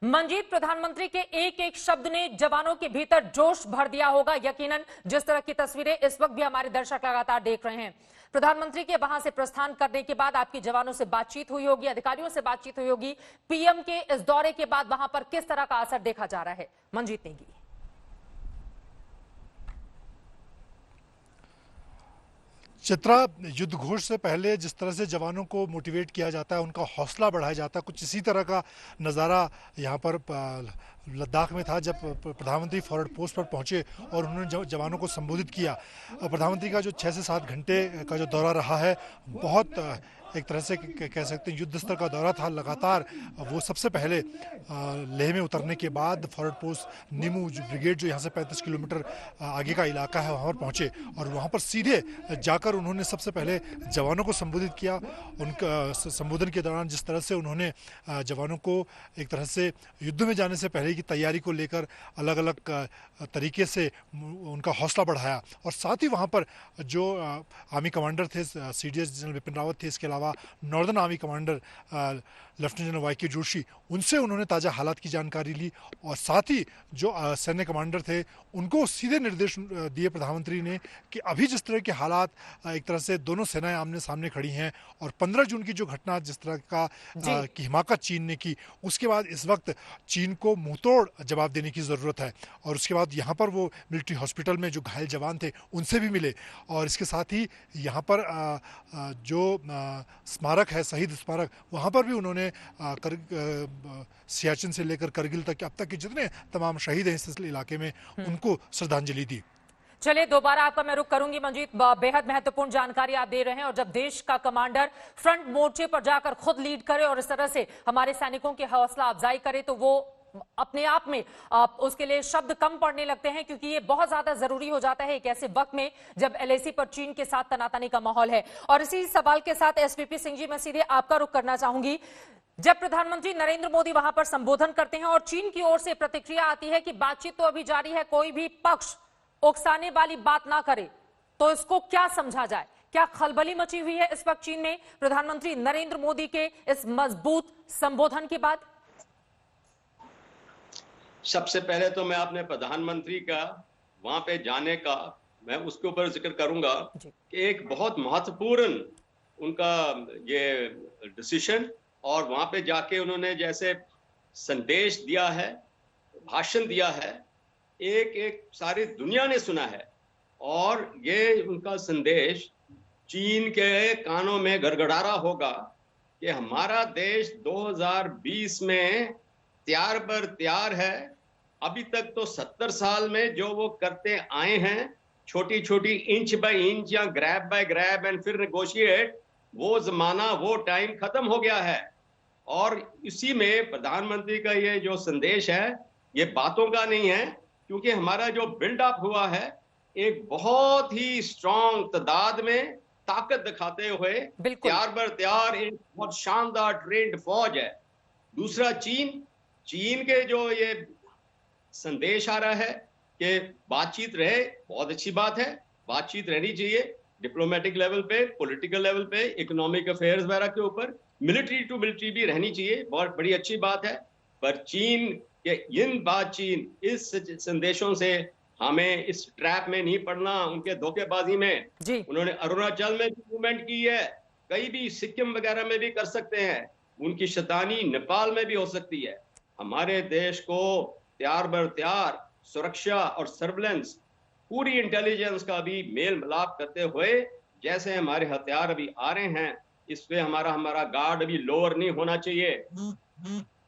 मंजीत, प्रधानमंत्री के एक एक शब्द ने जवानों के भीतर जोश भर दिया होगा यकीनन, जिस तरह की तस्वीरें इस वक्त भी हमारे दर्शक लगातार देख रहे हैं। प्रधानमंत्री के वहां से प्रस्थान करने के बाद आपकी जवानों से बातचीत हुई होगी, अधिकारियों से बातचीत हुई होगी। पीएम के इस दौरे के बाद वहां पर किस तरह का असर देखा जा रहा है? मंजीत नेगी। चित्रा, युद्ध घोष से पहले जिस तरह से जवानों को मोटिवेट किया जाता है, उनका हौसला बढ़ाया जाता है, कुछ इसी तरह का नज़ारा यहाँ पर लद्दाख में था जब प्रधानमंत्री फॉरवर्ड पोस्ट पर पहुँचे और उन्होंने जवानों को संबोधित किया। प्रधानमंत्री का जो 6 से 7 घंटे का जो दौरा रहा है, बहुत एक तरह से कह सकते हैं युद्ध स्तर का दौरा था। लगातार वो सबसे पहले लेह में उतरने के बाद फॉरवर्ड पोस्ट नीमू ब्रिगेड जो यहाँ से 35 किलोमीटर आगे का इलाका है, वहाँ पर पहुँचे और वहाँ पर सीधे जाकर उन्होंने सबसे पहले जवानों को संबोधित किया। उनका संबोधन के दौरान जिस तरह से उन्होंने जवानों को एक तरह से युद्ध में जाने से पहले की तैयारी को लेकर अलग अलग तरीके से उनका हौसला बढ़ाया और साथ ही वहाँ पर जो आर्मी कमांडर थे, CDS जनरल बिपिन रावत थे, इसके अलावा northern army commander lieutenant general YK Joshi, उनसे उन्होंने ताज़ा हालात की जानकारी ली और साथ ही जो सैन्य कमांडर थे उनको सीधे निर्देश दिए प्रधानमंत्री ने कि अभी जिस तरह के हालात, एक तरह से दोनों सेनाएं आमने सामने खड़ी हैं और 15 जून की जो घटना जिस तरह का की हिमाकत चीन ने की, उसके बाद इस वक्त चीन को मुंहतोड़ जवाब देने की ज़रूरत है। और उसके बाद यहाँ पर वो मिलिट्री हॉस्पिटल में जो घायल जवान थे उनसे भी मिले और इसके साथ ही यहाँ पर जो स्मारक है, शहीद स्मारक, वहाँ पर भी उन्होंने सियाचिन से लेकर करगिल तक अब तक के जितने तमाम शहीद हैं इस इलाके में, उनको श्रद्धांजलि दी। चलिए, दोबारा आपका मैं रुख करूंगी मंजीत। बेहद महत्वपूर्ण जानकारी आप दे रहे हैं और जब देश का कमांडर फ्रंट मोर्चे पर जाकर खुद लीड करे और इस तरह से हमारे सैनिकों की हौसला अफजाई करे तो वो अपने आप में उसके लिए शब्द कम पड़ने लगते हैं, क्योंकि ये बहुत ज्यादा जरूरी हो जाता है एक ऐसे वक्त में जब LAC पर चीन के साथ तनातनी का माहौल है। और इसी सवाल के साथ SVP सिंह जी, मैं सीधे आपका रुख करना चाहूंगी। जब प्रधानमंत्री नरेंद्र मोदी वहां पर संबोधन करते हैं और चीन की ओर से प्रतिक्रिया आती है कि बातचीत तो अभी जारी है, कोई भी पक्ष उकसाने वाली बात ना करे, तो इसको क्या समझा जाए? क्या खलबली मची हुई है इस वक्त चीन में प्रधानमंत्री नरेंद्र मोदी के इस मजबूत संबोधन के बाद? सबसे पहले तो मैं अपने प्रधानमंत्री का वहां पे जाने का मैं उसके ऊपर जिक्र करूंगा कि एक बहुत महत्वपूर्ण उनका ये डिसीजन और वहां पे जाके उन्होंने जैसे संदेश दिया है, भाषण दिया है, एक सारी दुनिया ने सुना है और ये उनका संदेश चीन के कानों में गड़गड़ा रहा होगा कि हमारा देश 2020 में तैयार पर तैयार है। अभी तक तो 70 साल में जो वो करते आए हैं, छोटी छोटी इंच बाय इंच या ग्रैब बाय ग्रैब एंड फिर नेगोशिएट, वो जमाना, वो टाइम खत्म हो गया है। और इसी में प्रधानमंत्री का ये जो संदेश है, ये बातों का नहीं है, क्योंकि हमारा जो बिल्डअप हुआ है एक बहुत ही स्ट्रॉन्ग तादाद में ताकत दिखाते हुए तैयार बर तैयार एक बहुत शानदार ट्रेंड फौज है। दूसरा, चीन के जो ये संदेश आ रहा है कि बातचीत रहे, बहुत अच्छी बात है, बातचीत रहनी चाहिए डिप्लोमेटिक लेवल पे, पॉलिटिकल लेवल पे, इकोनॉमिक अफेयर्स वगैरह के ऊपर, मिलिट्री टू मिलिट्री भी रहनी चाहिए, बहुत बड़ी अच्छी बात है। पर चीन के इस संदेशों से हमें इस ट्रैप में नहीं पड़ना, उनके धोखेबाजी में। उन्होंने अरुणाचल में भी मूवमेंट की है, कहीं भी सिक्किम वगैरह में भी कर सकते हैं, उनकी शैतानी नेपाल में भी हो सकती है। हमारे देश को तैयार बर तैयार सुरक्षा और सर्विलेंस, पूरी इंटेलिजेंस का भी मेल मिलाप करते हुए जैसे हमारे हथियार अभी आ रहे हैं, इस पे हमारा गार्ड अभी लोअर नहीं होना चाहिए।